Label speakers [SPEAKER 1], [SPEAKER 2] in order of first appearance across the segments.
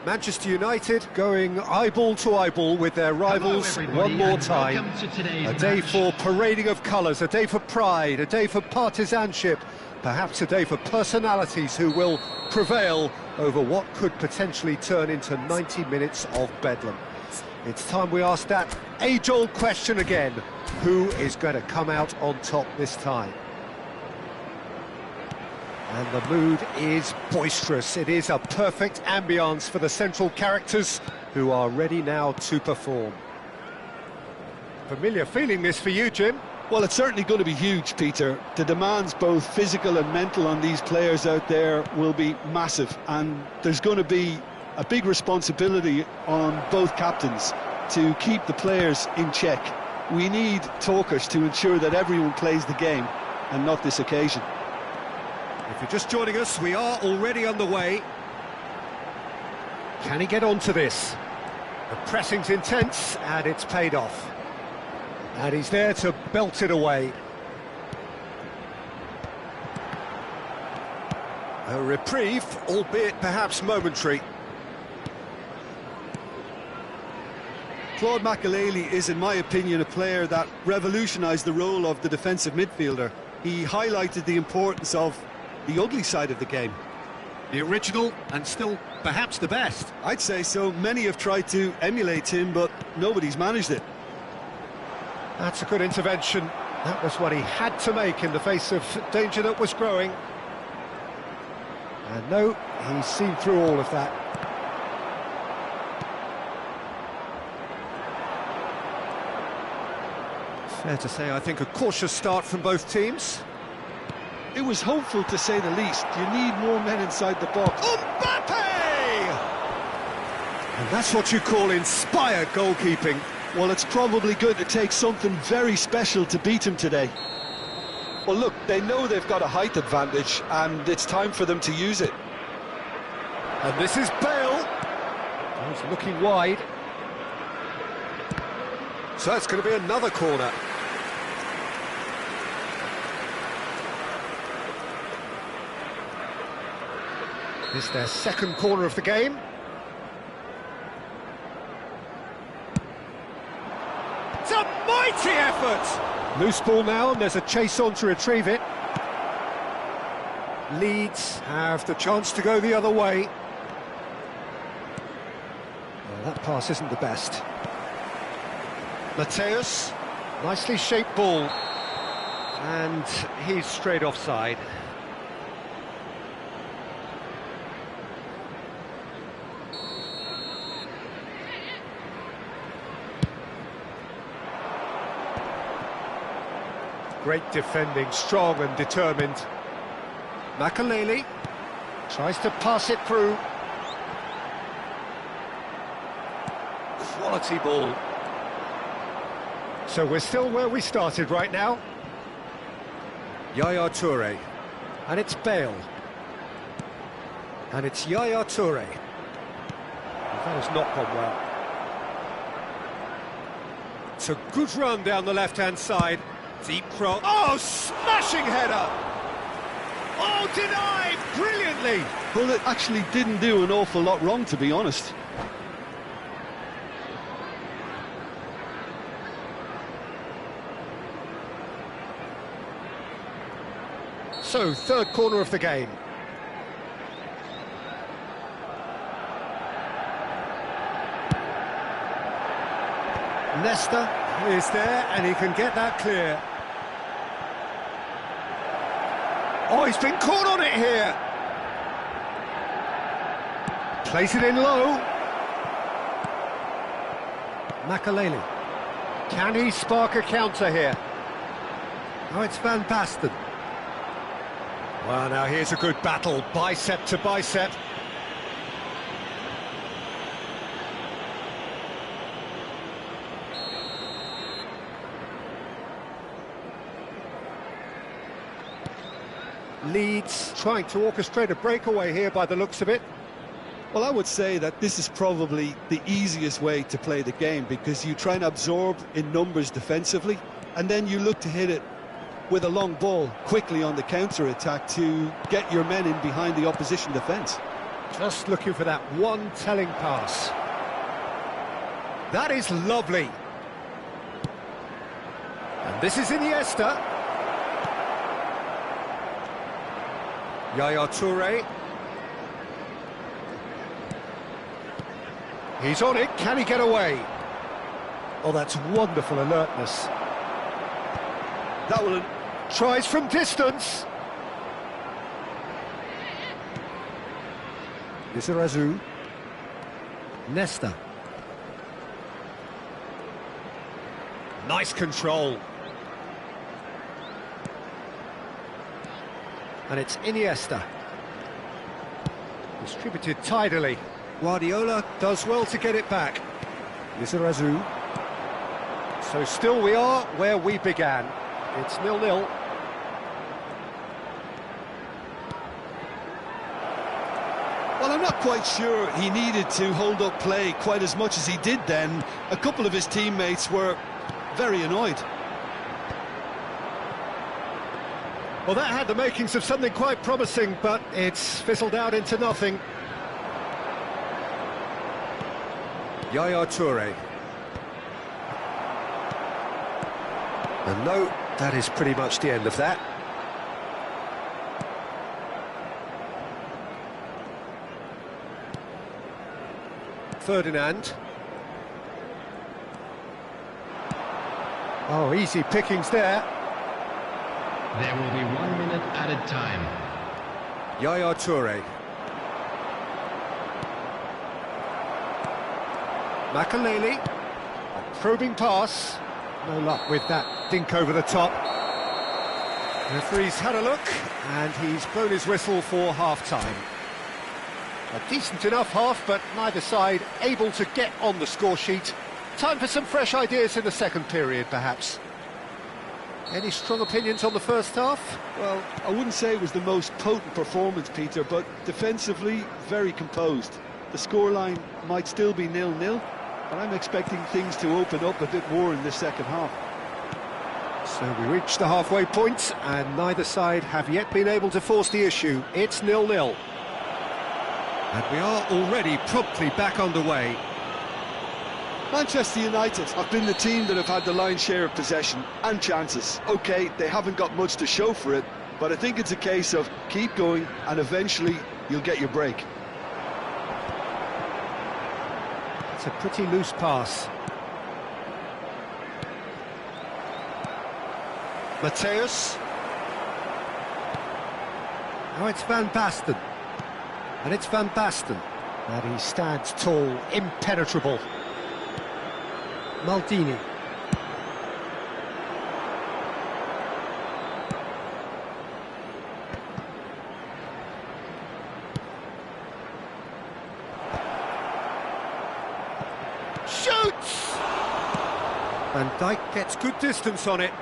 [SPEAKER 1] Manchester United going eyeball to eyeball with their rivals one more time. A day for parading of colours, a day for pride, a day for partisanship, perhaps a day for personalities who will prevail over what could potentially turn into 90 minutes of bedlam. It's time we ask that age-old question again: who is going to come out on top this time? And the mood is boisterous. It is a perfect ambience for the central characters who are ready now to perform. Familiar feeling this for you, Jim?
[SPEAKER 2] Well, it's certainly going to be huge, Peter. The demands, both physical and mental, on these players out there will be massive, and there's going to be a big responsibility on both captains to keep the players in check. We need talkers to ensure that everyone plays the game, and not this occasion.
[SPEAKER 1] If you're just joining us, we are already underway. Can he get onto this? The pressing's intense, and it's paid off. And he's there to belt it away. A reprieve, albeit perhaps momentary.
[SPEAKER 2] Claude Makelele is, in my opinion, a player that revolutionised the role of the defensive midfielder. He highlighted the importance of the ugly side of the game.
[SPEAKER 1] The original, and still perhaps the best.
[SPEAKER 2] I'd say so. Many have tried to emulate him, but nobody's managed it.
[SPEAKER 1] That's a good intervention. That was what he had to make in the face of danger that was growing. And no, he's seen through all of that. Fair to say, I think, a cautious start from both teams.
[SPEAKER 2] It was hopeful, to say the least. You need more men inside the box.
[SPEAKER 1] Mbappe! And that's what you call inspired goalkeeping.
[SPEAKER 2] Well, it's probably going to take something very special to beat him today. Well, look, they know they've got a height advantage, and it's time for them to use it.
[SPEAKER 1] And this is Bale. He's looking wide. So it's going to be another corner. It's their second corner of the game. It's a mighty effort! Loose ball now, and there's a chase on to retrieve it. Leeds have the chance to go the other way. Well, that pass isn't the best. Mateus, nicely shaped ball. And he's straight offside. Great defending, strong and determined. Makelele tries to pass it through. Quality ball. So we're still where we started right now. Yaya Toure. And it's Bale. And it's Yaya Toure. That has not gone well. It's a good run down the left-hand side. Deep cross. Oh, smashing header! Oh, denied brilliantly!
[SPEAKER 2] Well, it actually didn't do an awful lot wrong, to be honest.
[SPEAKER 1] So, third corner of the game. Leicester is there, and he can get that clear. Oh, he's been caught on it here. Plays it in low. Makelele. Can he spark a counter here? Oh, it's Van Basten. Well, now here's a good battle, bicep to bicep. Leeds trying to orchestrate a breakaway here by the looks of it.
[SPEAKER 2] Well, I would say that this is probably the easiest way to play the game, because you try and absorb in numbers defensively, and then you look to hit it with a long ball quickly on the counter-attack to get your men in behind the opposition defence.
[SPEAKER 1] Just looking for that one telling pass. That is lovely. And this is Iniesta. Yaya Toure. He's on it, can he get away? Oh, that's wonderful alertness. That will... Tries from distance. Lizarazu. Nesta. Nice control. And it's Iniesta. Distributed tidily. Guardiola does well to get it back. Lizarazu. So still we are where we began. It's 0-0.
[SPEAKER 2] Well, I'm not quite sure he needed to hold up play quite as much as he did then. A couple of his teammates were very annoyed.
[SPEAKER 1] Well, that had the makings of something quite promising, but it's fizzled out into nothing. Yaya Toure. And no, that is pretty much the end of that. Ferdinand. Oh, easy pickings there.
[SPEAKER 3] There will be 1 minute added time.
[SPEAKER 1] Yaya Toure. Makaleli. A probing pass. No luck with that dink over the top. The referee's had a look, and he's blown his whistle for half-time. A decent enough half, but neither side able to get on the score sheet. Time for some fresh ideas in the second period, perhaps. Any strong opinions on the first half?
[SPEAKER 2] Well, I wouldn't say it was the most potent performance, Peter, but defensively, very composed. The scoreline might still be 0-0, but I'm expecting things to open up a bit more in the second half.
[SPEAKER 1] So we reach the halfway point, and neither side have yet been able to force the issue. It's 0-0. And we are already promptly back underway.
[SPEAKER 2] Manchester United have been the team that have had the lion's share of possession and chances. OK, they haven't got much to show for it, but I think it's a case of keep going and eventually you'll get your break.
[SPEAKER 1] It's a pretty loose pass. Mateus. Now it's Van Basten. And it's Van Basten. And he stands tall, impenetrable. Maldini. Shoots! Van Dijk gets good distance on it.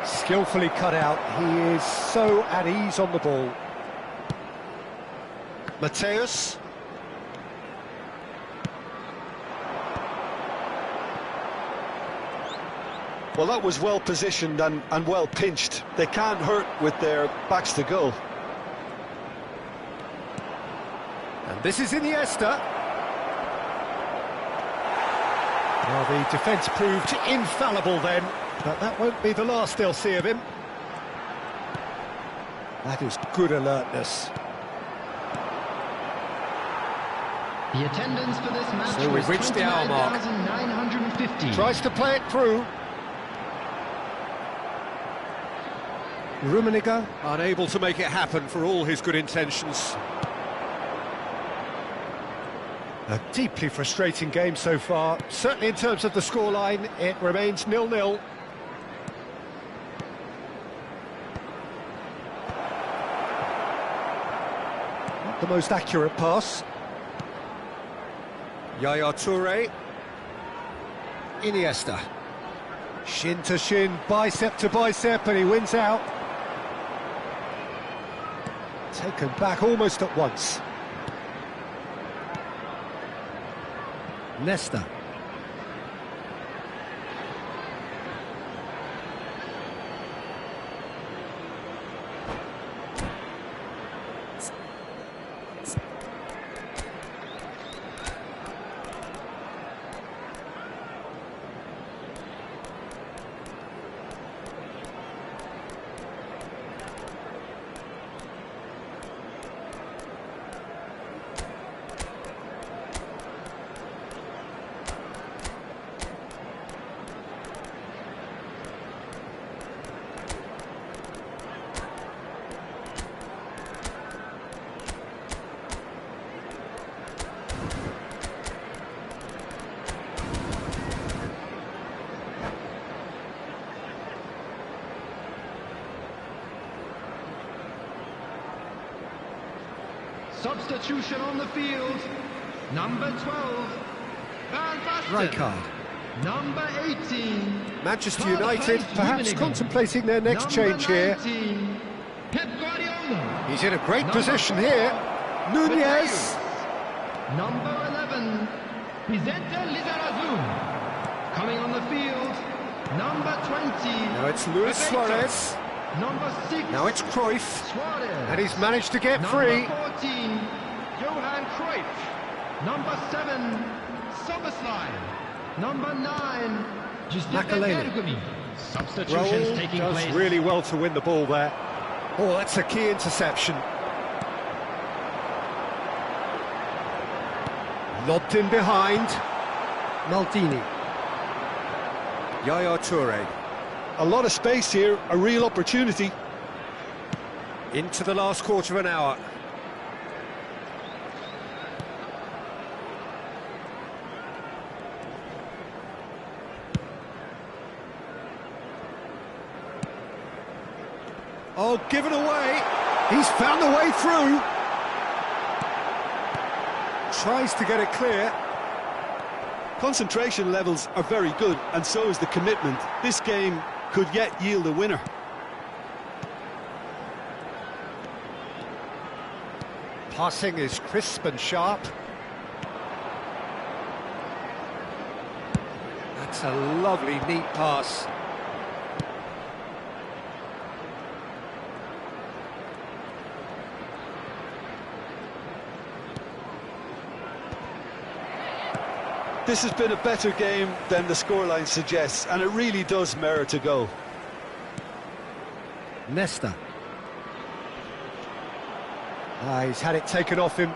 [SPEAKER 1] Skillfully cut out. He is so at ease on the ball. Mateus.
[SPEAKER 2] Well, that was well positioned and well pinched. They can't hurt with their backs to goal.
[SPEAKER 1] And this is Iniesta. Well, the defence proved infallible then, but that won't be the last they'll see of him. That is good alertness.
[SPEAKER 3] The attendance for this match
[SPEAKER 1] So we've reached the hour mark.
[SPEAKER 3] 29,950.
[SPEAKER 1] Tries to play it through. Rummenigge unable to make it happen for all his good intentions. A deeply frustrating game so far. Certainly in terms of the scoreline, it remains 0-0. Not the most accurate pass. Yaya Toure. Iniesta. Shin to shin, bicep to bicep, and he wins out. Taken back almost at once. Nesta.
[SPEAKER 3] Substitution on the field. Number 12, Van Basten.
[SPEAKER 1] Right card.
[SPEAKER 3] Number 18,
[SPEAKER 1] Manchester United perhaps
[SPEAKER 3] Rummenigge.
[SPEAKER 1] contemplating their next change here.
[SPEAKER 3] 19, Pep Guardiola.
[SPEAKER 1] He's in a great
[SPEAKER 3] Number
[SPEAKER 1] position
[SPEAKER 3] 4,
[SPEAKER 1] here. Nunez.
[SPEAKER 3] Number 11, Vicente Lizarazu. Coming on the field, number 20.
[SPEAKER 1] Now it's Luis
[SPEAKER 3] Bebeto.
[SPEAKER 1] Suarez.
[SPEAKER 3] Number 6,
[SPEAKER 1] Now it's Cruyff.
[SPEAKER 3] Suarez.
[SPEAKER 1] And he's managed to get
[SPEAKER 3] Number
[SPEAKER 1] free.
[SPEAKER 3] 14, Johan Cruyff. Number 7, Soboslai. Number 9, Giuseppe
[SPEAKER 1] Makaleli.
[SPEAKER 3] Bergomi. Substitutions
[SPEAKER 1] Raul
[SPEAKER 3] taking
[SPEAKER 1] does
[SPEAKER 3] place.
[SPEAKER 1] really well to win the ball there. Oh, that's a key interception. Lobbed in behind. Maldini. Yaya Toure.
[SPEAKER 2] A lot of space here, a real opportunity.
[SPEAKER 1] Into the last quarter of an hour. Oh, given away. He's found the way through. Tries to get it clear.
[SPEAKER 2] Concentration levels are very good, and so is the commitment. This game could yet yield a winner.
[SPEAKER 1] Passing is crisp and sharp. That's a lovely, neat pass.
[SPEAKER 2] This has been a better game than the scoreline suggests, and it really does merit a goal.
[SPEAKER 1] Nesta. He's had it taken off him.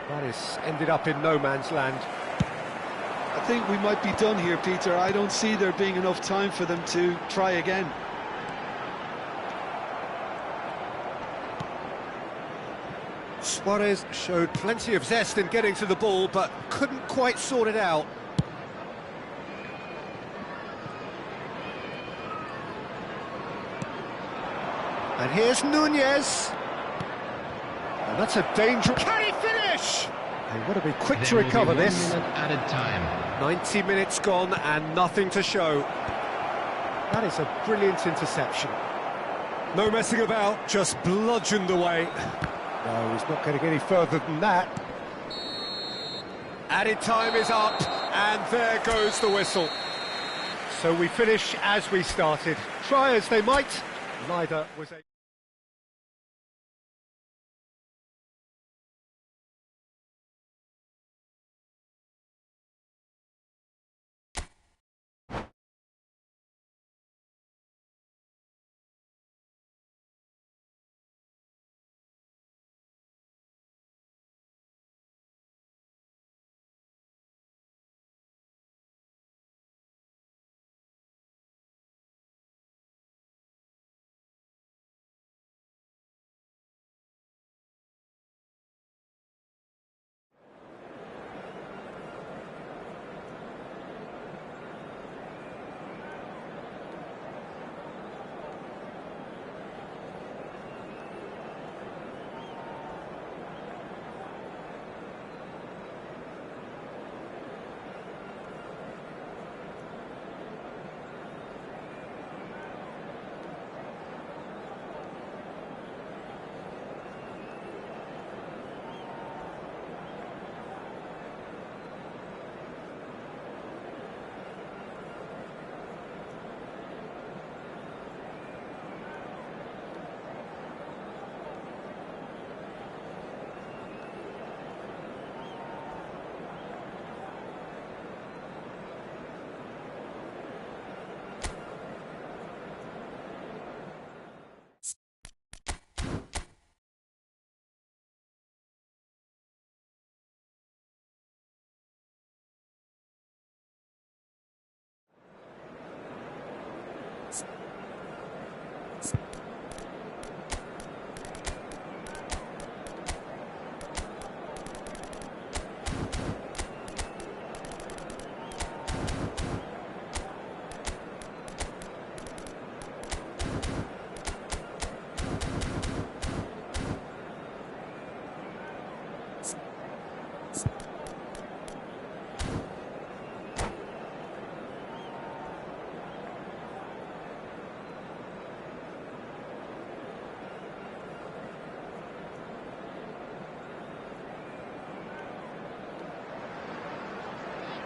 [SPEAKER 1] That has ended up in no man's land.
[SPEAKER 2] I think we might be done here, Peter. I don't see there being enough time for them to try again.
[SPEAKER 1] Suarez showed plenty of zest in getting to the ball, but couldn't quite sort it out. And here's Nunez. And that's a danger. Can he finish? They want to be quick to
[SPEAKER 3] There will
[SPEAKER 1] recover
[SPEAKER 3] be 1
[SPEAKER 1] this.
[SPEAKER 3] minute added time.
[SPEAKER 1] 90 minutes gone and nothing to show. That is a brilliant interception. No messing about, just bludgeoned away. No, he's not going to get any further than that. Added time is up, and there goes the whistle. So we finish as we started. Try as they might, neither was able.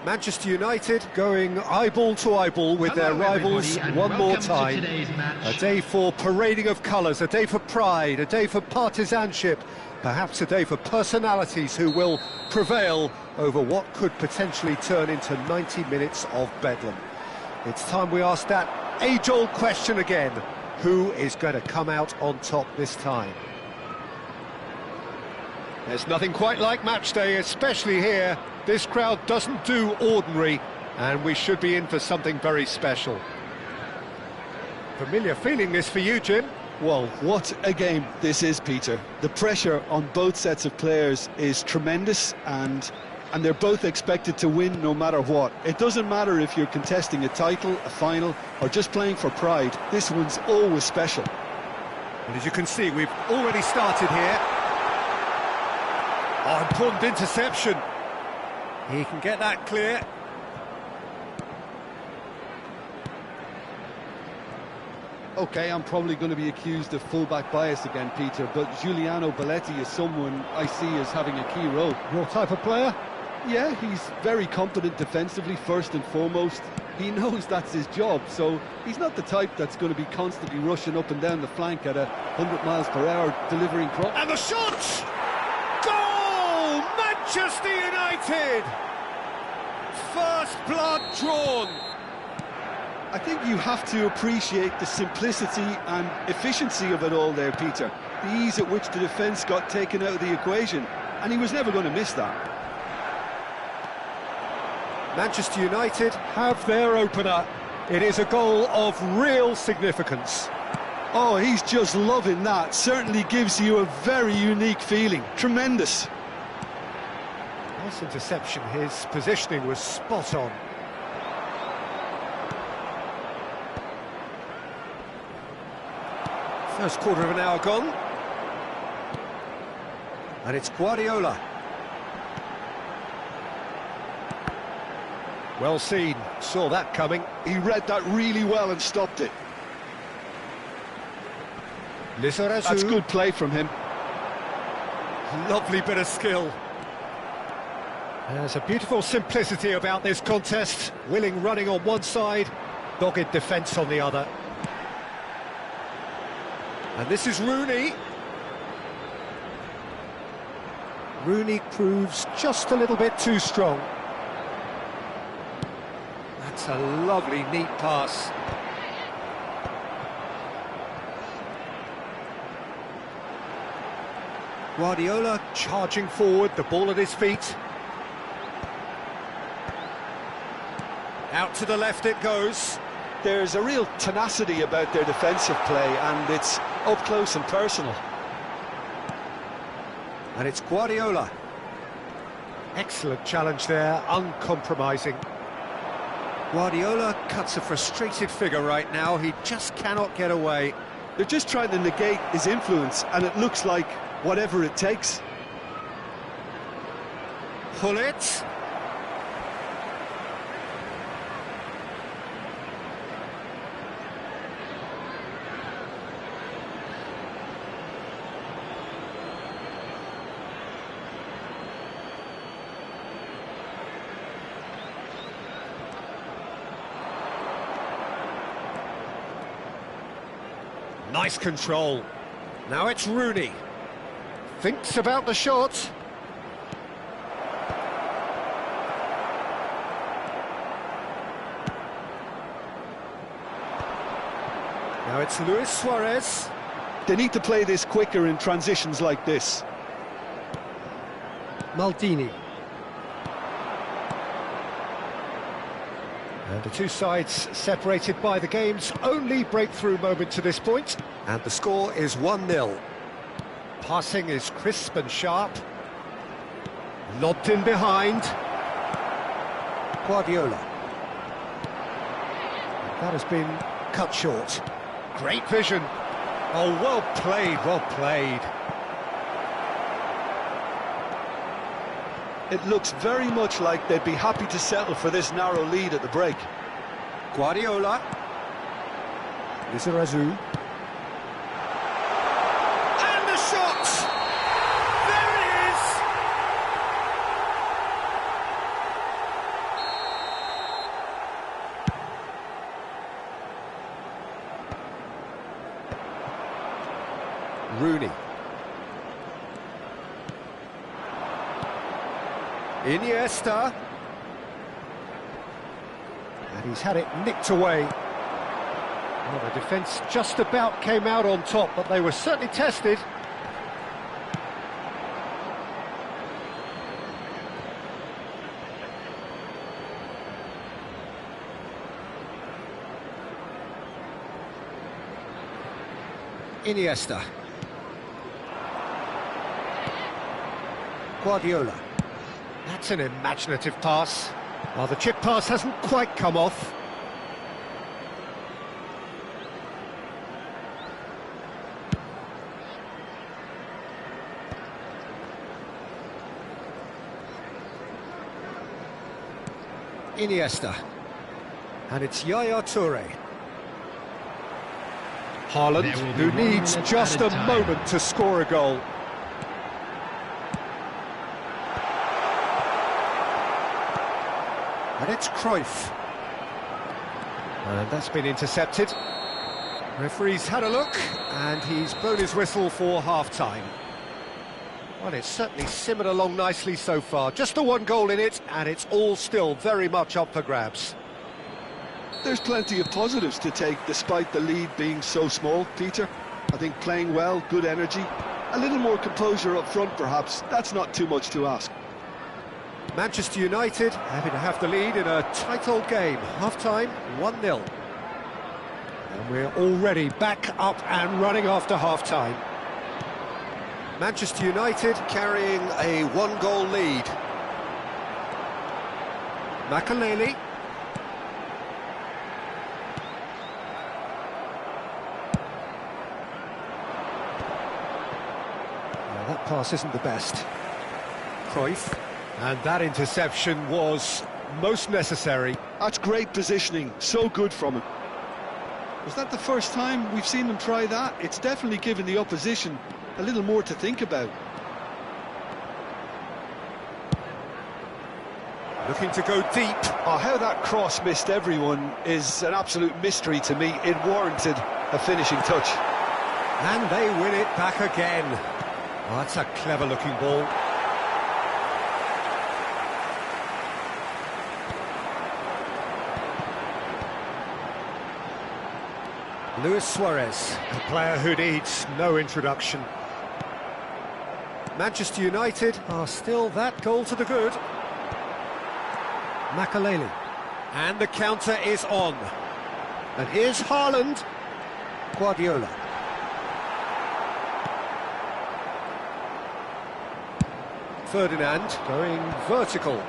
[SPEAKER 1] Manchester United going eyeball to eyeball with their rivals one more time. A day for parading of colours, a day for pride, a day for partisanship, perhaps a day for personalities who will prevail over what could potentially turn into 90 minutes of bedlam. It's time we ask that age-old question again. Who is going to come out on top this time? There's nothing quite like match day, especially here. This crowd doesn't do ordinary, and we should be in for something very special. Familiar feeling this for you, Jim?
[SPEAKER 2] Well, what a game this is, Peter. The pressure on both sets of players is tremendous, and they're both expected to win no matter what. It doesn't matter if you're contesting a title, a final, or just playing for pride. This one's always special.
[SPEAKER 1] And as you can see, we've already started here. Oh, important interception. He can get that clear.
[SPEAKER 2] OK, I'm probably going to be accused of fullback bias again, Peter, but Giuliano Belletti is someone I see as having a key role.
[SPEAKER 1] Your type of player?
[SPEAKER 2] Yeah, he's very competent defensively, first and foremost. He knows that's his job, so he's not the type that's going to be constantly rushing up and down the flank at 100 miles per hour, delivering cross.
[SPEAKER 1] And the shot! Goal! Manchester United! First blood drawn.
[SPEAKER 2] I think you have to appreciate the simplicity and efficiency of it all there, Peter. The ease at which the defence got taken out of the equation, and he was never going to miss that.
[SPEAKER 1] Manchester United have their opener. It is a goal of real significance.
[SPEAKER 2] Oh, he's just loving that. Certainly gives you a very unique feeling. Tremendous.
[SPEAKER 1] Nice interception. His positioning was spot on. First quarter of an hour gone. And it's Guardiola. Well seen, saw that coming.
[SPEAKER 2] He read that really well and stopped it.
[SPEAKER 1] Lizarazu.
[SPEAKER 2] That's good play from him.
[SPEAKER 1] Lovely bit of skill. There's a beautiful simplicity about this contest. Willing running on one side, dogged defence on the other. And this is Rooney. Rooney proves just a little bit too strong. That's a lovely, neat pass. Guardiola charging forward, the ball at his feet. Out to the left it goes.
[SPEAKER 2] There's a real tenacity about their defensive play, and it's up close and personal.
[SPEAKER 1] And it's Guardiola. Excellent challenge there, uncompromising. Guardiola cuts a frustrated figure right now. He just cannot get away.
[SPEAKER 2] They're just trying to negate his influence, and it looks like whatever it takes.
[SPEAKER 1] Pull it. Nice control. Now it's Rooney. Thinks about the shot. Now it's Luis Suarez.
[SPEAKER 2] They need to play this quicker in transitions like this.
[SPEAKER 1] Maldini. And the two sides separated by the game's only breakthrough moment to this point. And the score is 1-0. Passing is crisp and sharp. Lobbed in behind. Guardiola. That has been cut short. Great vision. Oh, well played, well played.
[SPEAKER 2] It looks very much like they'd be happy to settle for this narrow lead at the break.
[SPEAKER 1] Guardiola. Lizarazu. And the shot! There it is! Rooney. Iniesta. And he's had it nicked away. Well, the defence just about came out on top, but they were certainly tested. Iniesta. Guardiola. That's an imaginative pass. Well, the chip pass hasn't quite come off. Iniesta. And it's Yaya Toure. Haaland, who needs just a moment to score a goal. And it's Cruyff. And that's been intercepted. Referee's had a look, and he's blown his whistle for half-time. Well, it's certainly simmered along nicely so far. Just the one goal in it, and it's all still very much up for grabs.
[SPEAKER 2] There's plenty of positives to take despite the lead being so small, Peter. I think playing well, good energy, a little more composure up front perhaps, that's not too much to ask.
[SPEAKER 1] Manchester United happy to have the lead in a tight old game. Half-time, 1-0. And we're already back up and running after half-time. Manchester United carrying a one-goal lead. Makaleli. That pass isn't the best. Cruyff. And that interception was most necessary.
[SPEAKER 2] That's great positioning, so good from him. Was that the first time we've seen them try that? It's definitely given the opposition a little more to think about.
[SPEAKER 1] Looking to go deep.
[SPEAKER 2] Oh, how that cross missed everyone is an absolute mystery to me. It warranted a finishing touch.
[SPEAKER 1] And they win it back again. Oh, that's a clever-looking ball. Luis Suarez, a player who needs no introduction. Manchester United are still that goal to the good. Makaleli. And the counter is on. And here's Haaland. Guardiola. Ferdinand going vertical.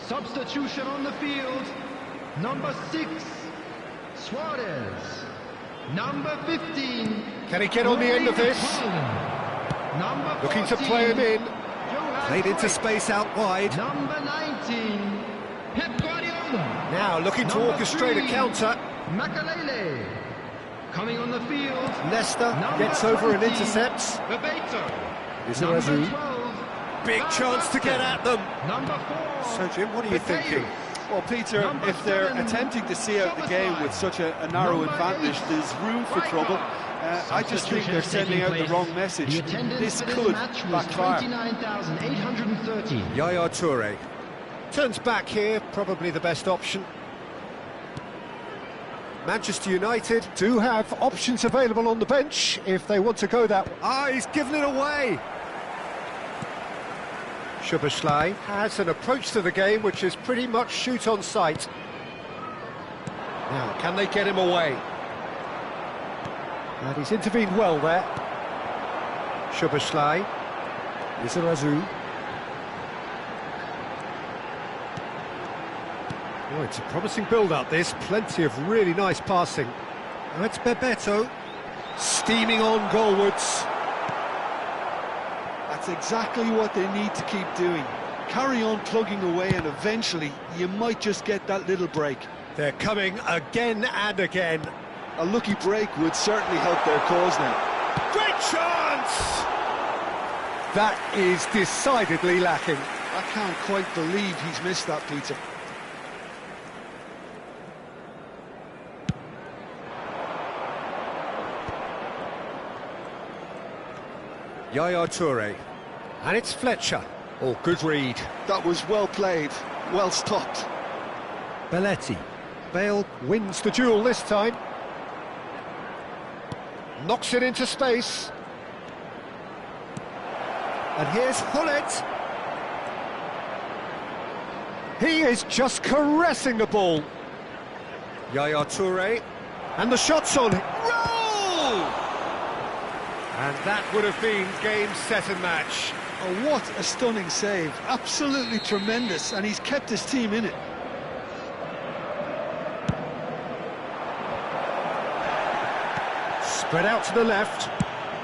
[SPEAKER 3] Substitution on the field. Number 6, Suarez. Number 15.
[SPEAKER 1] Can he get on the end of this?
[SPEAKER 3] Number 14,
[SPEAKER 1] looking to play him in. Played into space out wide.
[SPEAKER 3] Number 19, Pep Guardiola.
[SPEAKER 1] Now looking to orchestrate a counter.
[SPEAKER 3] Makaleli. Coming on the field.
[SPEAKER 1] Leicester gets over and intercepts.
[SPEAKER 3] Bebeto.
[SPEAKER 1] Number
[SPEAKER 3] 12.
[SPEAKER 1] Big chance to get at them.
[SPEAKER 3] Number 4.
[SPEAKER 1] So Jim, what are you thinking?
[SPEAKER 2] Well, Peter, if they're attempting to see out the game with such a narrow advantage, there's room for trouble. I just think they're sending out the wrong message. This could backfire.
[SPEAKER 3] 29,830.
[SPEAKER 1] Yaya Toure turns back here, probably the best option. Manchester United do have options available on the bench if they want to go that way. Ah, he's given it away. Szoboszlai has an approach to the game which is pretty much shoot on sight. Now, can they get him away? And he's intervened well there. Szoboszlai. Lizarazu. Oh, it's a promising build-up, this. Plenty of really nice passing. Now it's Bebeto. Steaming on goalwards.
[SPEAKER 2] That's exactly what they need to keep doing. Carry on plugging away and eventually you might just get that little break.
[SPEAKER 1] They're coming again and again.
[SPEAKER 2] A lucky break would certainly help their cause now.
[SPEAKER 1] Great chance! That is decidedly lacking.
[SPEAKER 2] I can't quite believe he's missed that, Peter.
[SPEAKER 1] Yaya Toure. And it's Fletcher. Oh, good read.
[SPEAKER 2] That was well played, well stopped.
[SPEAKER 1] Belletti. Bale wins the duel this time. Knocks it into space. And here's Hullet. He is just caressing the ball. Yaya Toure. And the shot's on. Roll! And that would have been game, set and match.
[SPEAKER 2] Oh, what a stunning save. Absolutely tremendous, and he's kept his team in it.
[SPEAKER 1] Spread out to the left.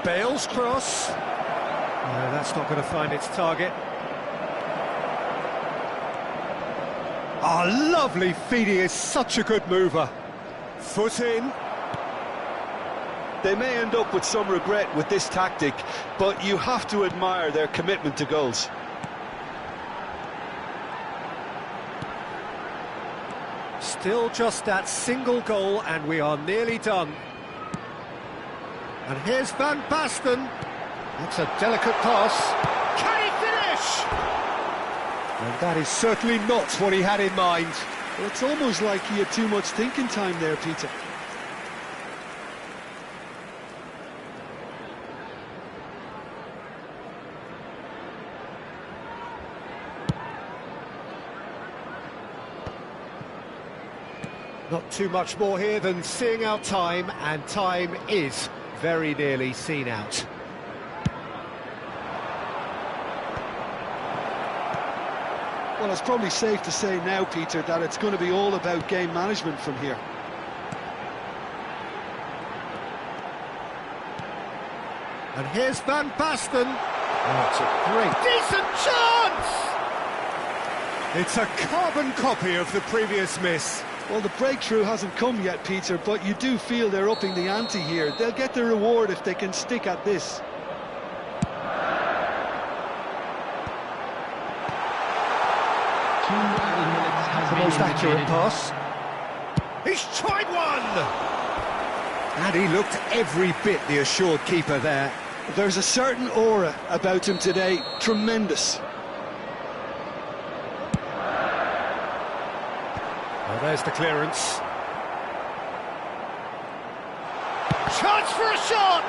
[SPEAKER 1] Bale's cross. No, that's not going to find its target. Oh, lovely feed. He is such a good mover. Foot in.
[SPEAKER 2] They may end up with some regret with this tactic, but you have to admire their commitment to goals.
[SPEAKER 1] Still just that single goal and we are nearly done. And here's Van Basten. That's a delicate pass. Can he finish? And that is certainly not what he had in mind.
[SPEAKER 2] Well, it's almost like he had too much thinking time there, Peter.
[SPEAKER 1] Not too much more here than seeing out time, and time is very nearly seen out.
[SPEAKER 2] Well, it's probably safe to say now, Peter, that it's going to be all about game management from here.
[SPEAKER 1] And here's Van Basten. Oh, it's a great, decent chance! It's a carbon copy of the previous miss.
[SPEAKER 2] Well, the breakthrough hasn't come yet, Peter, but you do feel they're upping the ante here. They'll get their reward if they can stick at this.
[SPEAKER 1] The most accurate pass. He's tried one! And he looked every bit the assured keeper there.
[SPEAKER 2] There's a certain aura about him today. Tremendous.
[SPEAKER 1] Well, there's the clearance. Chance for a shot!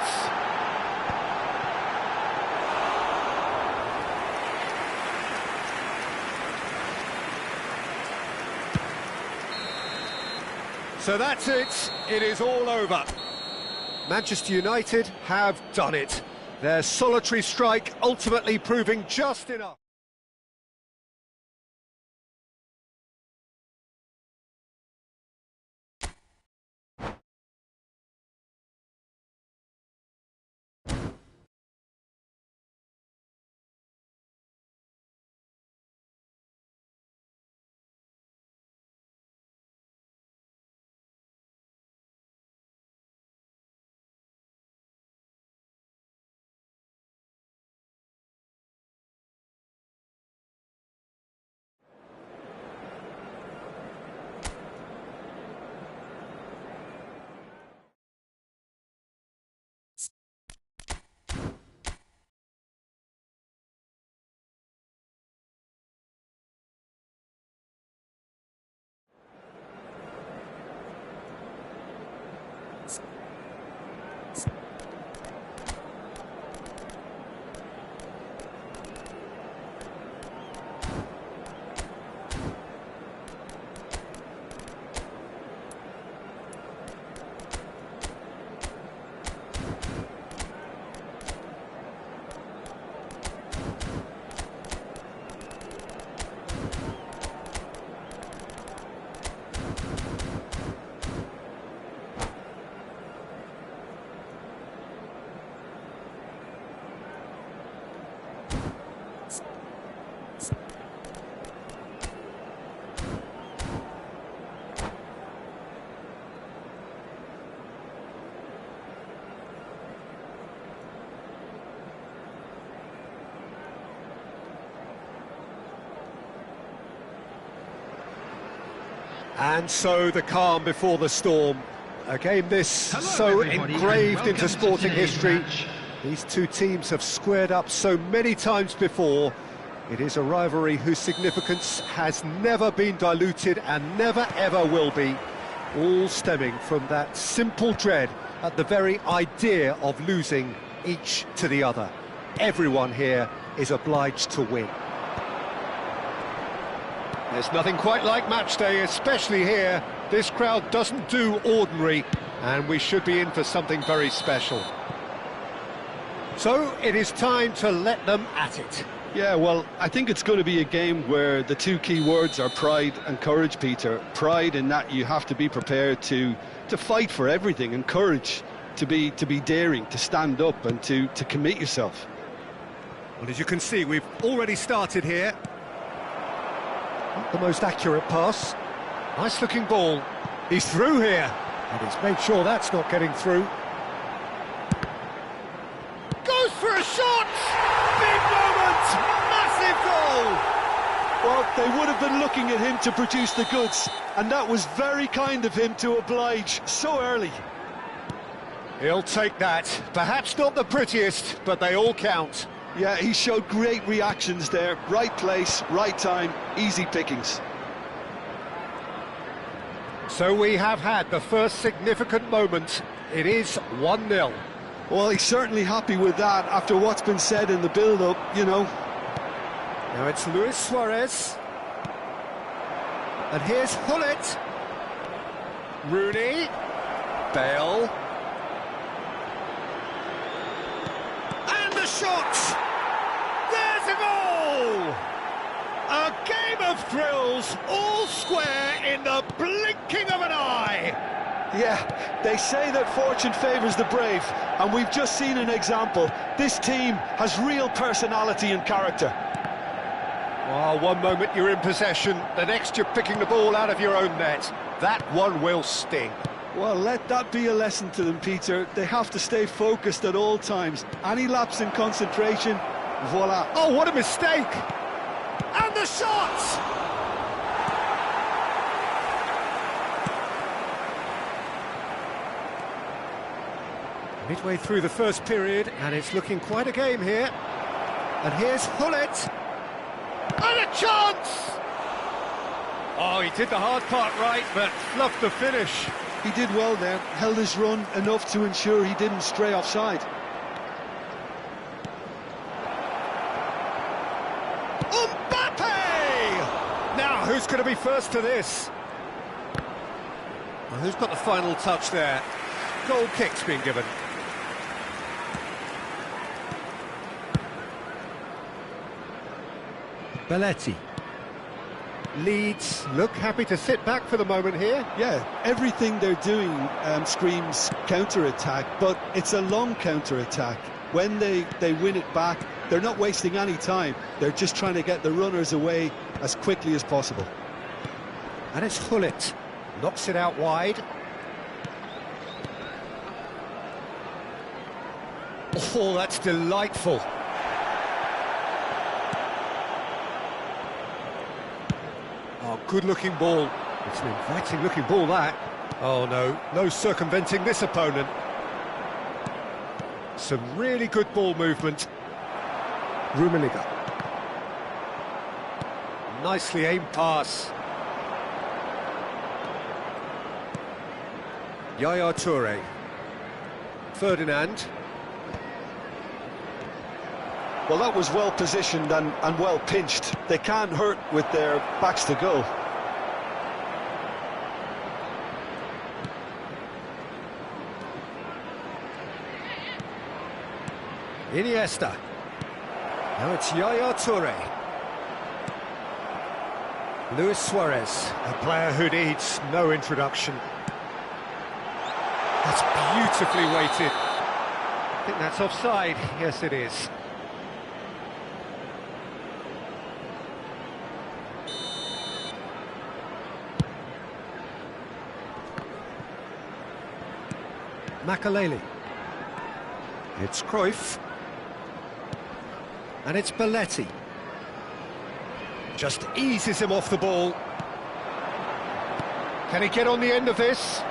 [SPEAKER 1] So that's it. It is all over. Manchester United have done it. Their solitary strike ultimately proving just enough. And so the calm before the storm. A game this so engraved into sporting history. These two teams have squared up so many times before. It is a rivalry whose significance has never been diluted and never ever will be. All stemming from that simple dread at the very idea of losing each to the other. Everyone here is obliged to win. There's nothing quite like match day, especially here. This crowd doesn't do ordinary, and we should be in for something very special. So it is time to let them at it.
[SPEAKER 2] Yeah, well, I think it's going to be a game where the two key words are pride and courage, Peter. Pride in that you have to be prepared to fight for everything, and courage to be daring, to stand up and to commit yourself.
[SPEAKER 1] Well, as you can see, we've already started here. Not the most accurate pass. Nice looking ball. He's through here, and he's made sure that's not getting through. Goes for a shot! Big moment! Massive goal!
[SPEAKER 2] Well, they would have been looking at him to produce the goods, and that was very kind of him to oblige so early.
[SPEAKER 1] He'll take that. Perhaps not the prettiest, but they all count.
[SPEAKER 2] Yeah, he showed great reactions there. Right place, right time, easy pickings.
[SPEAKER 1] So we have had the first significant moment. It is 1-0.
[SPEAKER 2] Well, he's certainly happy with that after what's been said in the build-up, you know.
[SPEAKER 1] Now it's Luis Suarez. And here's Hullet. Rooney. Bale. And the shot! There's a goal! A game of thrills, all square in the blinking of an eye!
[SPEAKER 2] Yeah, they say that fortune favours the brave, and we've just seen an example. This team has real personality and character.
[SPEAKER 1] Well, one moment you're in possession, the next you're picking the ball out of your own net. That one will sting.
[SPEAKER 2] Well, let that be a lesson to them, Peter. They have to stay focused at all times. Any lapse in concentration, voila.
[SPEAKER 1] Oh, what a mistake! And the shot! Midway through the first period, and it's looking quite a game here. And here's Hullet. And a chance! Oh, he did the hard part right, but fluffed the finish.
[SPEAKER 2] He did well there, held his run enough to ensure he didn't stray offside.
[SPEAKER 1] Now, who's going to be first to this? Well, who's got the final touch there? Goal kick's been given. Belletti. Leeds look happy to sit back for the moment here.
[SPEAKER 2] Yeah, everything they're doing screams counter-attack, but it's a long counter-attack. When they win it back, they're not wasting any time. They're just trying to get the runners away as quickly as possible.
[SPEAKER 1] And it's Hullet. Knocks it out wide. Oh, that's delightful. Oh, good-looking ball. It's an inviting-looking ball, that. Oh, no circumventing this opponent. Some really good ball movement. Rummenigge. Nicely aimed pass. Yaya Toure. Ferdinand.
[SPEAKER 2] Well, that was well positioned and well pinched. They can't hurt with their backs to goal.
[SPEAKER 1] Iniesta. Now it's Yaya Toure. Luis Suarez, a player who needs no introduction. That's beautifully weighted. I think that's offside. Yes, it is. Makaleli. It's Cruyff. And it's Belletti. Just eases him off the ball. Can he get on the end of this?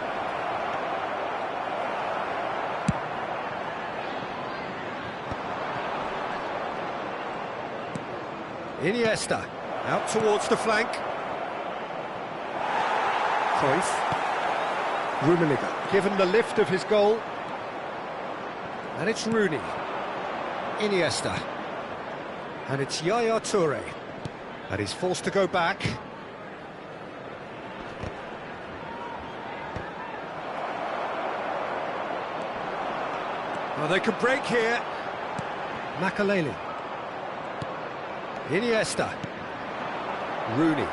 [SPEAKER 1] Iniesta, out towards the flank. Cruyff. Rummenigge, given the lift of his goal. And it's Rooney. Iniesta. And it's Yaya Toure. And he's forced to go back. Well, they could break here. Makaleli. Iniesta. Rooney.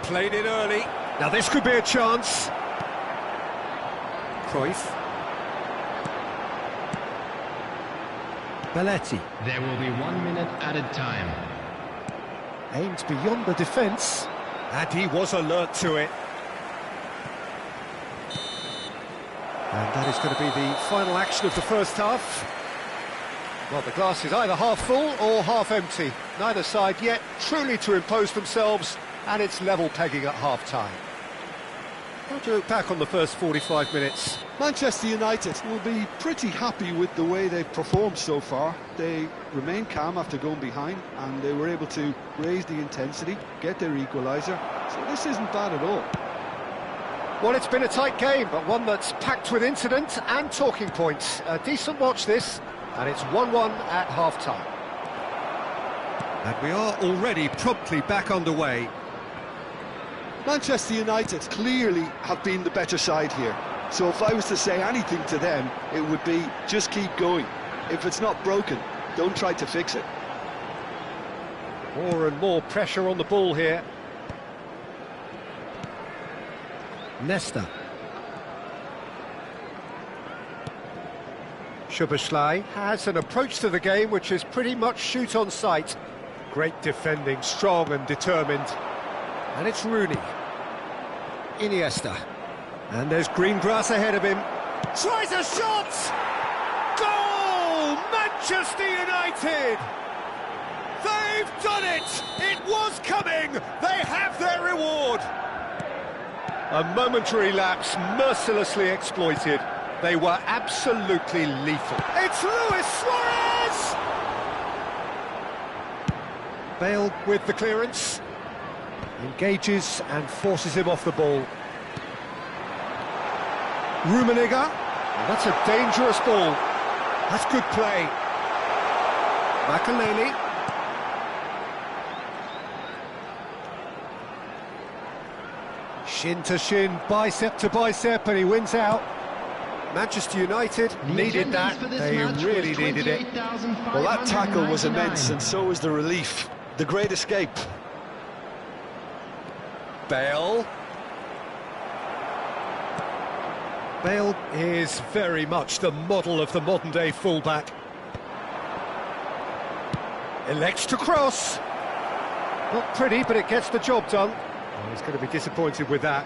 [SPEAKER 1] Played it early. Now this could be a chance. Cruyff. Belletti.
[SPEAKER 3] There will be 1 minute added time.
[SPEAKER 1] Aimed beyond the defence. And he was alert to it. And that is going to be the final action of the first half. Well, the glass is either half full or half empty. Neither side yet truly to impose themselves, and it's level pegging at half-time. How do you look back on the first 45 minutes?
[SPEAKER 2] Manchester United will be pretty happy with the way they've performed so far. They remained calm after going behind, and they were able to raise the intensity, get their equaliser. So this isn't bad at all.
[SPEAKER 1] Well, it's been a tight game, but one that's packed with incident and talking points. A decent watch this, and it's 1-1 at half-time. And we are already promptly back underway.
[SPEAKER 2] Manchester United clearly have been the better side here. So if I was to say anything to them, it would be just keep going. If it's not broken, don't try to fix it.
[SPEAKER 1] More and more pressure on the ball here. Nesta. Szoboszlai has an approach to the game which is pretty much shoot on sight. Great defending, strong and determined. And it's Rooney. Iniesta. And there's green grass ahead of him. Tries a shot! Goal! Manchester United! They've done it! It was coming! They have their reward! A momentary lapse mercilessly exploited. They were absolutely lethal. It's Luis Suarez! Bale with the clearance. Engages and forces him off the ball. Rummenigge. That's a dangerous ball. That's good play. Makaleli. Shin to shin, bicep to bicep, and he wins out. Manchester United needed that. They really needed it.
[SPEAKER 2] Well, that tackle was immense, and so was the relief. The great escape.
[SPEAKER 1] Bale. Bale is very much the model of the modern-day fullback. Elects to cross. Not pretty, but it gets the job done. Oh, he's going to be disappointed with that.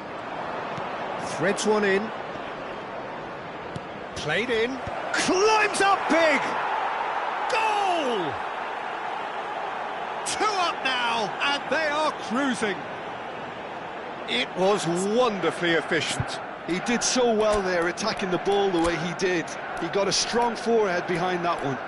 [SPEAKER 1] Threads one in. Played in. Climbs up big! Goal! 2 up now, and they are cruising. It was wonderfully efficient.
[SPEAKER 2] He did so well there, attacking the ball the way he did. He got a strong forehead behind that one.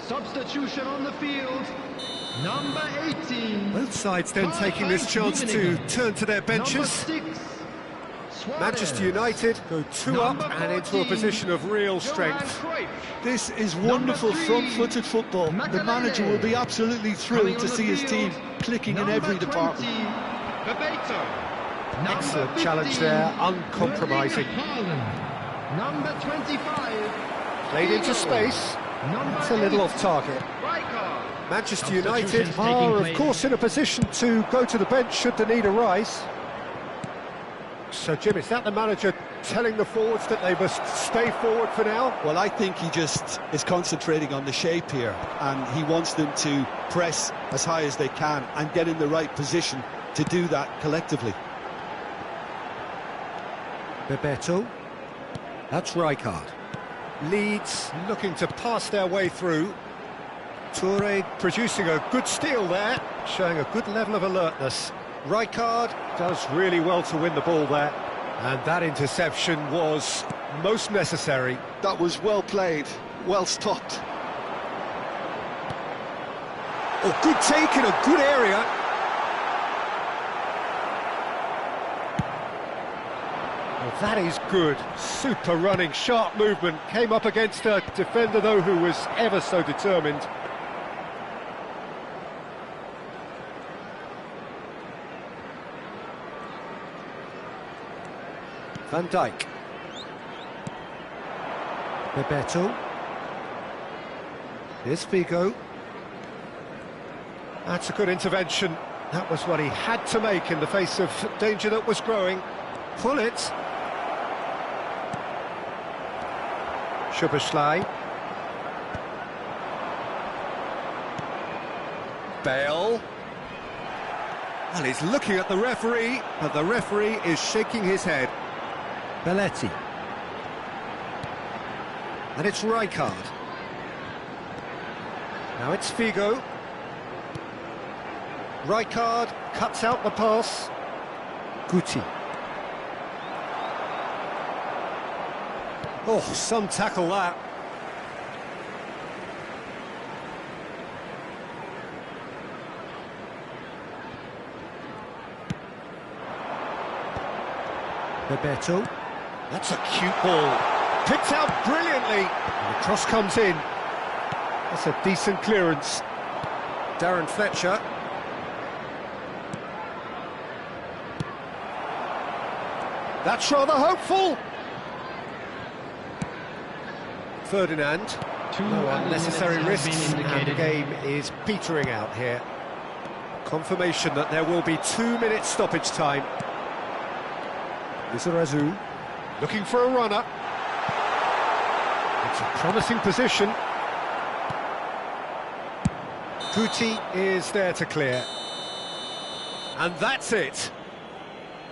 [SPEAKER 3] Substitution on the field, number 18.
[SPEAKER 1] Both sides then taking this chance to turn to their benches.
[SPEAKER 3] 6,
[SPEAKER 1] Manchester United go 2 up and into a position of real strength.
[SPEAKER 2] This is wonderful front-footed football. The manager will be absolutely thrilled to see his team clicking in every department.
[SPEAKER 1] Excellent challenge there, uncompromising.
[SPEAKER 3] Number 25.
[SPEAKER 1] Played into space. It's a little off target. Manchester United are, of course, in a position to go to the bench should the need arise. So, Jim, is that the manager telling the forwards that they must stay forward for now?
[SPEAKER 2] Well, I think he just is concentrating on the shape here, and he wants them to press as high as they can and get in the right position to do that collectively.
[SPEAKER 1] Bebeto. That's Rijkaard. Leeds looking to pass their way through. Toure producing a good steal there, showing a good level of alertness. Rijkaard does really well to win the ball there, and that interception was most necessary.
[SPEAKER 2] That was well played, well stopped.
[SPEAKER 1] Oh, good take in a good area. Well, that is good. Super running, sharp movement. Came up against a defender, though, who was ever so determined. Van Dijk. Bebeto. Here's Figo. That's a good intervention. That was what he had to make in the face of danger that was growing. Pull it. Szoboszlai. Bale. Well, he's looking at the referee, but the referee is shaking his head. Belletti. And it's Rijkaard. Now it's Figo. Rijkaard cuts out the pass. Guti. Oh, some tackle that. Bebeto. That's a cute ball. Picked out brilliantly. And the cross comes in. That's a decent clearance. Darren Fletcher. That's rather hopeful. Ferdinand. No unnecessary risks, and the game is petering out here. Confirmation that there will be 2-minute stoppage time. Lizarazu looking for a runner. It's a promising position. Guti is there to clear. And that's it.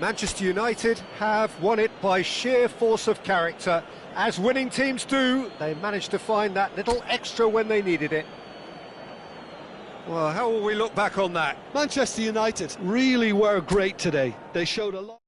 [SPEAKER 1] Manchester United have won it by sheer force of character. As winning teams do, they managed to find that little extra when they needed it. Well, how will we look back on that?
[SPEAKER 2] Manchester United really were great today. They showed a lot.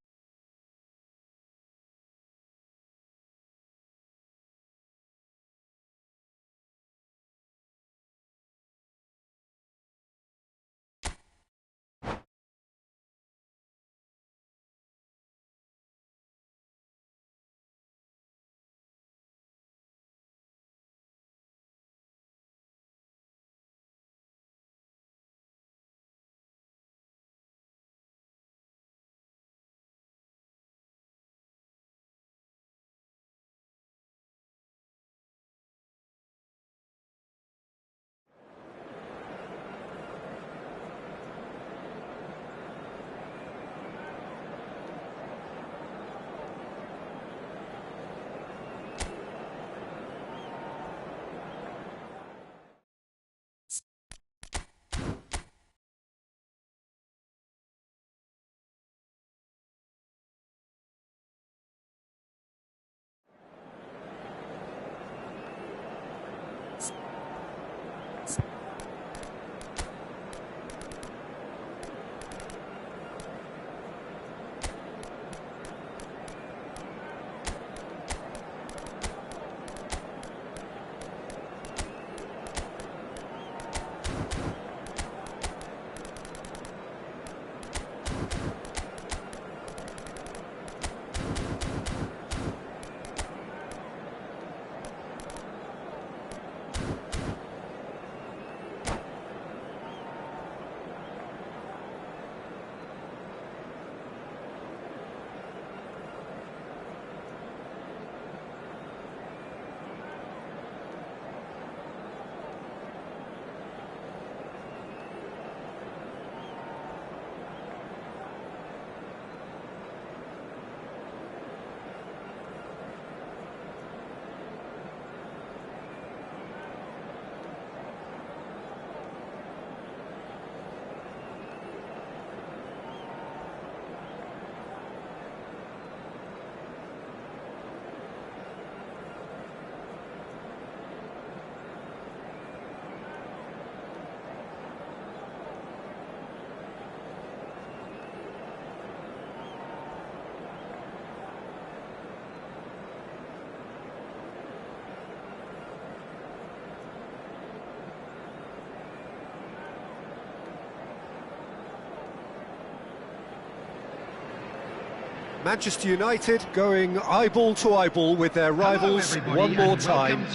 [SPEAKER 1] Manchester United going eyeball to eyeball with their rivals one more time.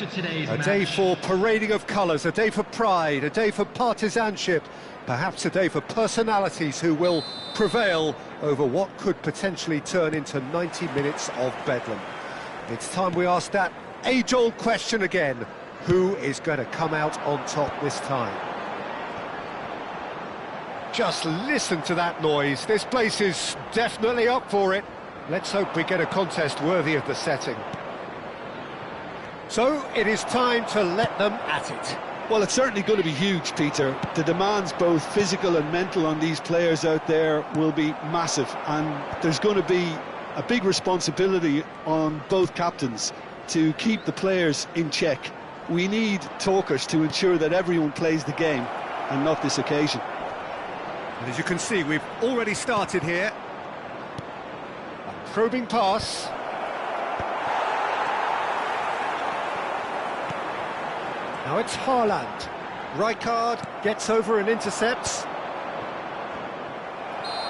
[SPEAKER 1] A day for parading of colours, a day for pride, a day for partisanship, perhaps a day for personalities who will prevail over what could potentially turn into 90 minutes of bedlam. It's time we ask that age-old question again. Who is going to come out on top this time? Just listen to that noise. This place is definitely up for it. Let's hope we get a contest worthy of the setting. So, it is time to let them at it.
[SPEAKER 2] Well, it's certainly going to be huge, Peter. The demands, both physical and mental, on these players out there will be massive, and there's going to be a big responsibility on both captains to keep the players in check. We need talkers to ensure that everyone plays the game, and not this occasion.
[SPEAKER 1] And as you can see, we've already started here. A probing pass. Now it's Haaland. Rijkaard gets over and intercepts.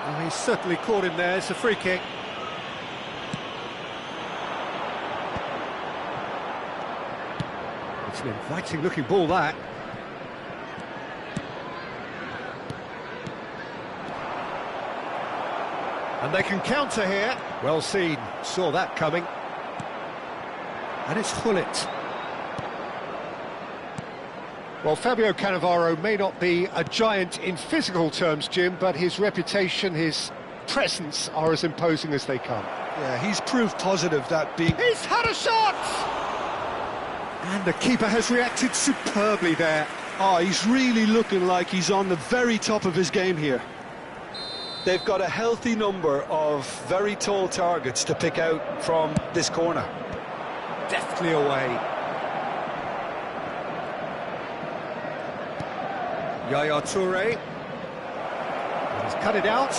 [SPEAKER 1] Well, he's certainly caught him there. It's a free kick. It's an inviting-looking ball, that. And they can counter here. Well seen, saw that coming. And it's Gullit. Well, Fabio Cannavaro may not be a giant in physical terms, Jim, but his reputation, his presence are as imposing as they come.
[SPEAKER 2] Yeah, he's proof positive that being...
[SPEAKER 1] He's had a shot! And the keeper has reacted superbly there.
[SPEAKER 2] Oh, he's really looking like he's on the very top of his game here. They've got a healthy number of very tall targets to pick out from this corner.
[SPEAKER 1] Deftly away. Yaya Toure. He's cut it out.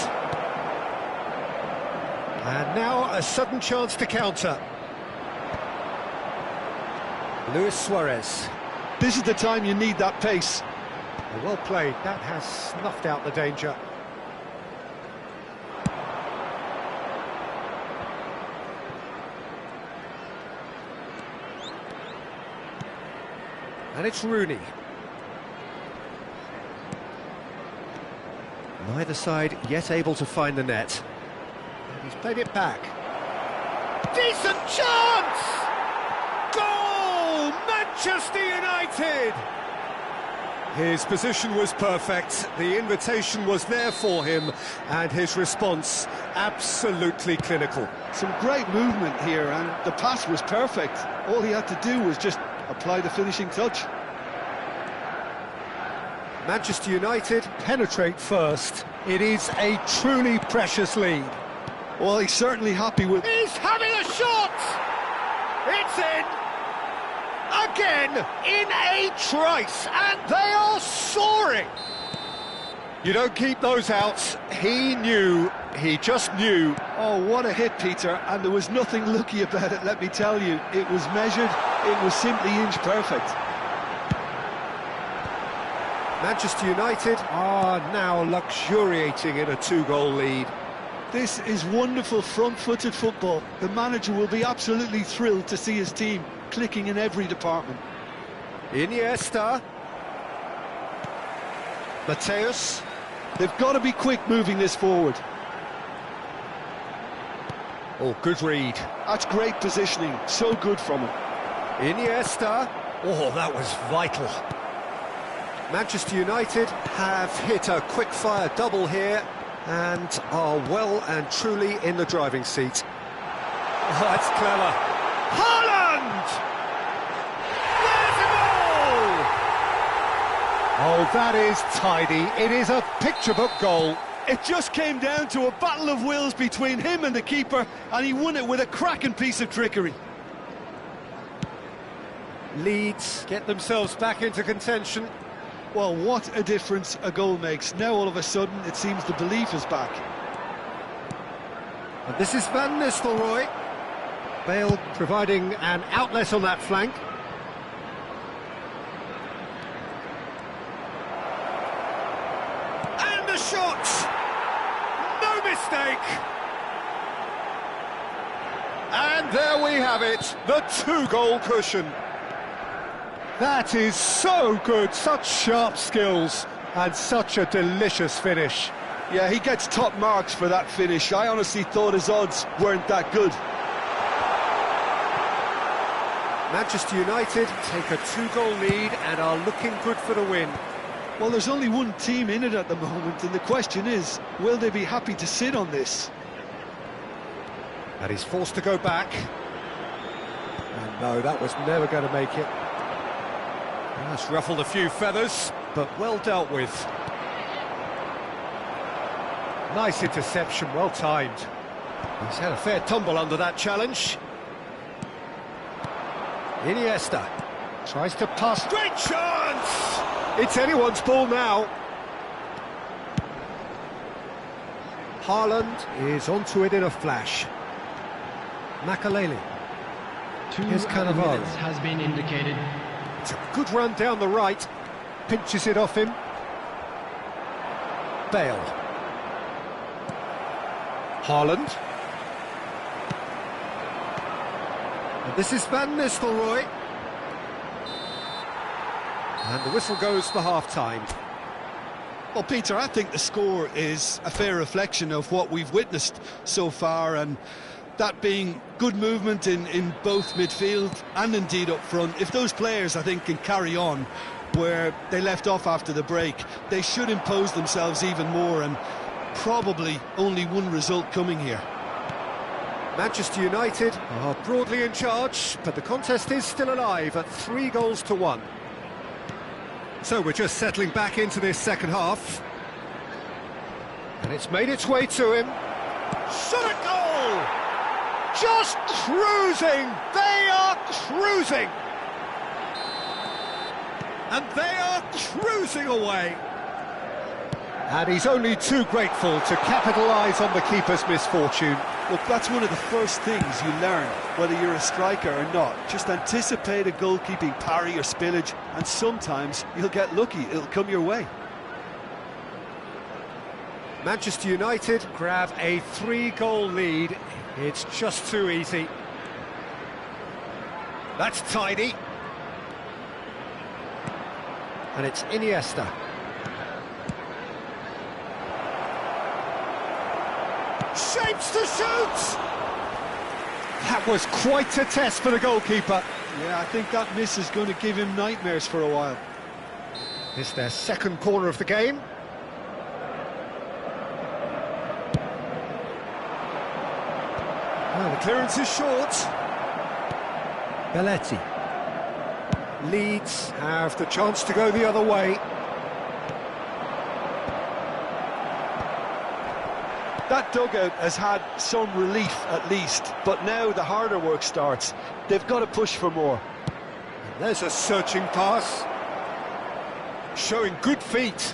[SPEAKER 1] And now a sudden chance to counter. Luis Suarez.
[SPEAKER 2] This is the time you need that pace.
[SPEAKER 1] Well played. That has snuffed out the danger. And it's Rooney. Neither side yet able to find the net. And he's played it back. Decent chance! Goal! Manchester United! His position was perfect, the invitation was there for him, and his response absolutely clinical.
[SPEAKER 2] Some great movement here, and the pass was perfect. All he had to do was just apply the finishing touch.
[SPEAKER 1] Manchester United penetrate first. It is a truly precious lead.
[SPEAKER 2] Well, he's certainly happy with...
[SPEAKER 1] He's having a shot! It's in! Again, in a trice, and they are soaring! You don't keep those out. He knew, he just knew.
[SPEAKER 2] Oh, what a hit, Peter, and there was nothing lucky about it, let me tell you. It was measured, it was simply inch perfect.
[SPEAKER 1] Manchester United are now luxuriating in a two-goal lead.
[SPEAKER 2] This is wonderful front-footed football. The manager will be absolutely thrilled to see his team clicking in every department.
[SPEAKER 1] Iniesta. Mateus.
[SPEAKER 2] They've got to be quick moving this forward.
[SPEAKER 1] Oh, good read.
[SPEAKER 2] That's great positioning, so good from him.
[SPEAKER 1] Iniesta. Oh, that was vital. Manchester United have hit a quick-fire double here and are well and truly in the driving seat. Oh, that's clever. Haaland! There's a goal! Oh, that is tidy. It is a picture-book goal.
[SPEAKER 2] It just came down to a battle of wills between him and the keeper, and he won it with a cracking piece of trickery.
[SPEAKER 1] Leeds get themselves back into contention.
[SPEAKER 2] Well, what a difference a goal makes. Now, all of a sudden, it seems the belief is back.
[SPEAKER 1] And this is Van Nistelrooy. Bale providing an outlet on that flank. And the shot! No mistake! And there we have it, the two-goal cushion. That is so good, such sharp skills, and such a delicious finish.
[SPEAKER 2] Yeah, he gets top marks for that finish. I honestly thought his odds weren't that good.
[SPEAKER 1] Manchester United take a two-goal lead and are looking good for the win.
[SPEAKER 2] Well, there's only one team in it at the moment, and the question is, will they be happy to sit on this?
[SPEAKER 1] And he's forced to go back. And no, that was never going to make it. That's ruffled a few feathers, but well dealt with. Nice interception, well timed. He's had a fair tumble under that challenge. Iniesta tries to pass. Great chance! It's anyone's ball now. Haaland is onto it in a flash. Makaleli. Here's Cannavaro.
[SPEAKER 3] Has been indicated.
[SPEAKER 1] It's a good run down the right. Pinches it off him. Bale. Haaland. And this is Van Nistelrooy. And the whistle goes for half-time.
[SPEAKER 2] Well, Peter, I think the score is a fair reflection of what we've witnessed so far, and that being good movement in both midfield and indeed up front. If those players, I think, can carry on where they left off after the break, they should impose themselves even more, and probably only one result coming here.
[SPEAKER 1] Manchester United are broadly in charge, but the contest is still alive at 3-1. So we're just settling back into this second half. And it's made its way to him. Shot at goal! Just cruising! They are cruising! And they are cruising away! And he's only too grateful to capitalise on the keeper's misfortune.
[SPEAKER 2] Look, that's one of the first things you learn, whether you're a striker or not. Just anticipate a goalkeeping parry or spillage, and sometimes you'll get lucky, it'll come your way.
[SPEAKER 1] Manchester United grab a 3-goal lead. It's just too easy. That's tidy. And it's Iniesta. Shapes to shoot! That was quite a test for the goalkeeper.
[SPEAKER 2] Yeah, I think that miss is going to give him nightmares for a while.
[SPEAKER 1] It's their second corner of the game. Well, the clearance is short. Belletti. Leeds have the chance to go the other way.
[SPEAKER 2] That dugout has had some relief at least, but now the harder work starts. They've got to push for more.
[SPEAKER 1] And there's a searching pass. Showing good feet.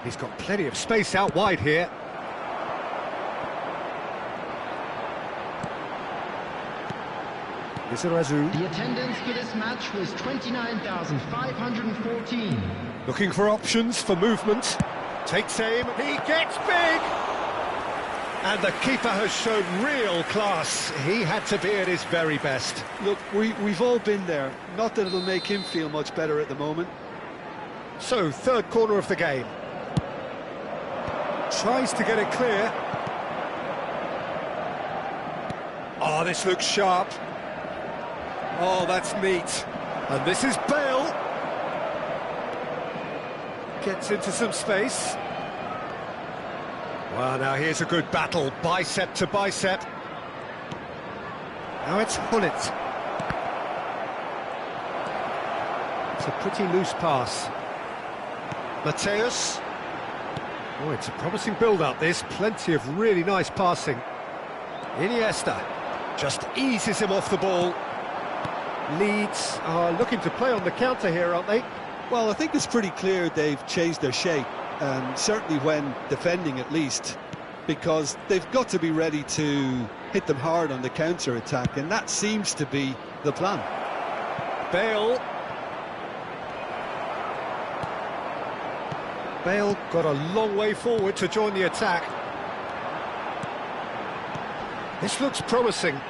[SPEAKER 1] He's got plenty of space out wide here. Lizarazu.
[SPEAKER 3] The attendance for this match was 29,514.
[SPEAKER 1] Looking for options for movement. Takes aim, he gets big! And the keeper has shown real class. He had to be at his very best.
[SPEAKER 2] Look, we've all been there. Not that it'll make him feel much better at the moment.
[SPEAKER 1] So, third corner of the game. Tries to get it clear. Oh, this looks sharp. Oh, that's neat. And this is Bale. Gets into some space. Well, now here's a good battle, bicep to bicep. Now it's Hullet. It's a pretty loose pass. Mateus. Oh, it's a promising build-up, this. Plenty of really nice passing. Iniesta just eases him off the ball. Leeds are looking to play on the counter here, aren't they?
[SPEAKER 2] Well, I think it's pretty clear they've changed their shape, and certainly when defending at least, because they've got to be ready to hit them hard on the counter-attack, and that seems to be the plan.
[SPEAKER 1] Bale. Bale got a long way forward to join the attack. This looks promising.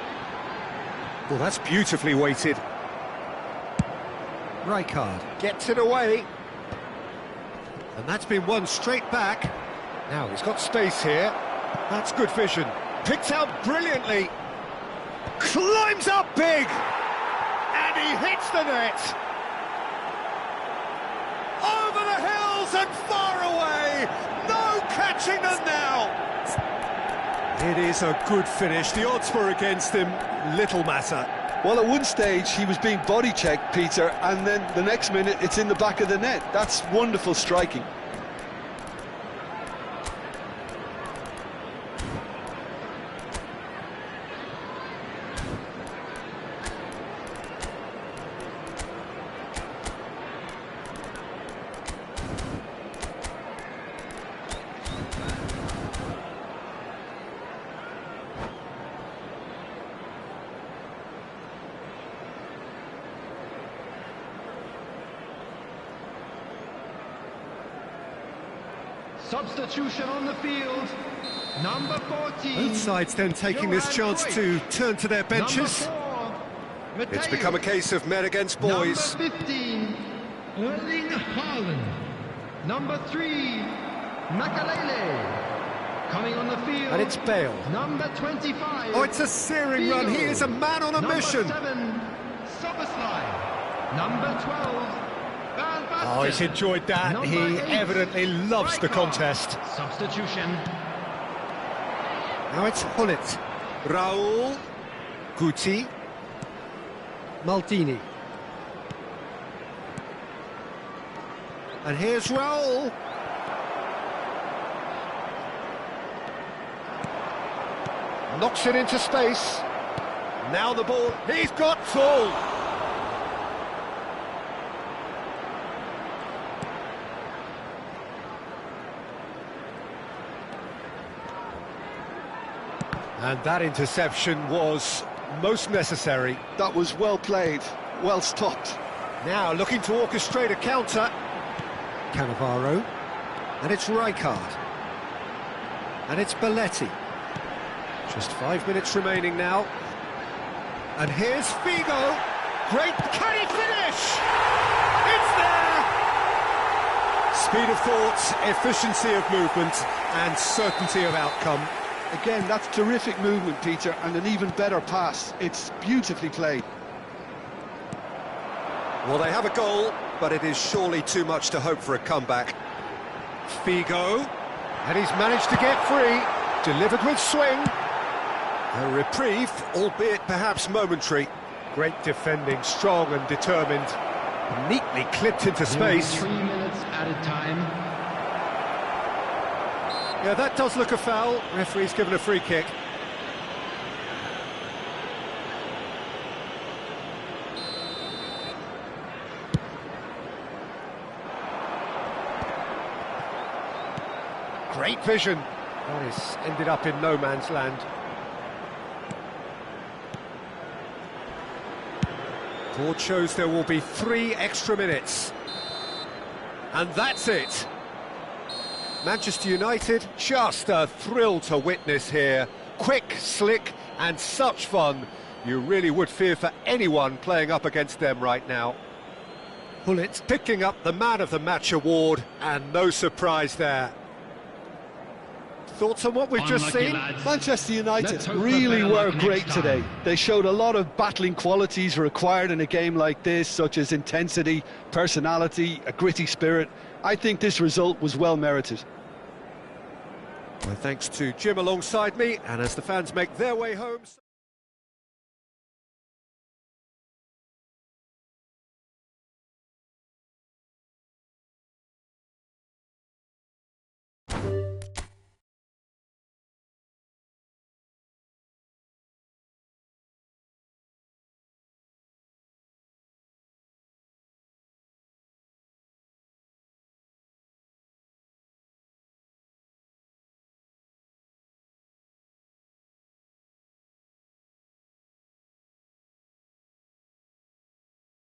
[SPEAKER 1] Well, that's beautifully weighted. Rijkaard gets it away. And that's been won straight back. Now he's got space here. That's good vision. Picked out brilliantly. Climbs up big. And he hits the net. Over the hills and far away. No catching them now. It is a good finish. The odds were against him. Little matter.
[SPEAKER 2] Well, at one stage he was being body checked, Peter, and then the next minute it's in the back of the net. That's wonderful striking.
[SPEAKER 3] Substitution on the field, number 14.
[SPEAKER 1] Both sides then taking this chance to turn to their benches. It's become a case of men against boys.
[SPEAKER 3] Number 15, Erling Haaland. Number 3, Makalele. Coming on the field.
[SPEAKER 1] And it's Bale.
[SPEAKER 3] Number 25.
[SPEAKER 1] Oh, it's a searing run. He is a man on a mission.
[SPEAKER 3] Number 7, Soboslai. Number 12.
[SPEAKER 1] Oh, he's enjoyed that.
[SPEAKER 3] Number
[SPEAKER 1] He
[SPEAKER 3] 8,
[SPEAKER 1] evidently loves the contest.
[SPEAKER 3] Substitution.
[SPEAKER 1] Now it's Hullet. Raul. Guti. Maldini. And here's Raul. Knocks it into space. Now the ball. He's got full. And that interception was most necessary.
[SPEAKER 2] That was well played, well stopped.
[SPEAKER 1] Now looking to orchestrate a counter. Cannavaro. And it's Rijkaard. And it's Belletti. Just 5 minutes remaining now. And here's Figo. Great, can he finish? It's there! Speed of thought, efficiency of movement, and certainty of outcome.
[SPEAKER 2] Again, that's terrific movement, Peter, and an even better pass. It's beautifully played.
[SPEAKER 1] Well, they have a goal, but it is surely too much to hope for a comeback. Figo, and he's managed to get free, delivered with swing. A reprieve, albeit perhaps momentary. Great defending, strong and determined. Neatly clipped into space.
[SPEAKER 3] 3 minutes added time.
[SPEAKER 1] Yeah, that does look a foul. Referee's given a free kick. Great vision. That is ended up in no man's land. Board shows there will be 3 extra minutes. And that's it. Manchester United, just a thrill to witness here. Quick, slick, and such fun. You really would fear for anyone playing up against them right now. Hullet picking up the Man of the Match award, and no surprise there. Thoughts on what we've just seen?
[SPEAKER 2] Manchester United really were great today. They showed a lot of battling qualities required in a game like this, such as intensity, personality, a gritty spirit. I think this result was well merited.
[SPEAKER 1] Well, thanks to Jim alongside me, and as the fans make their way home...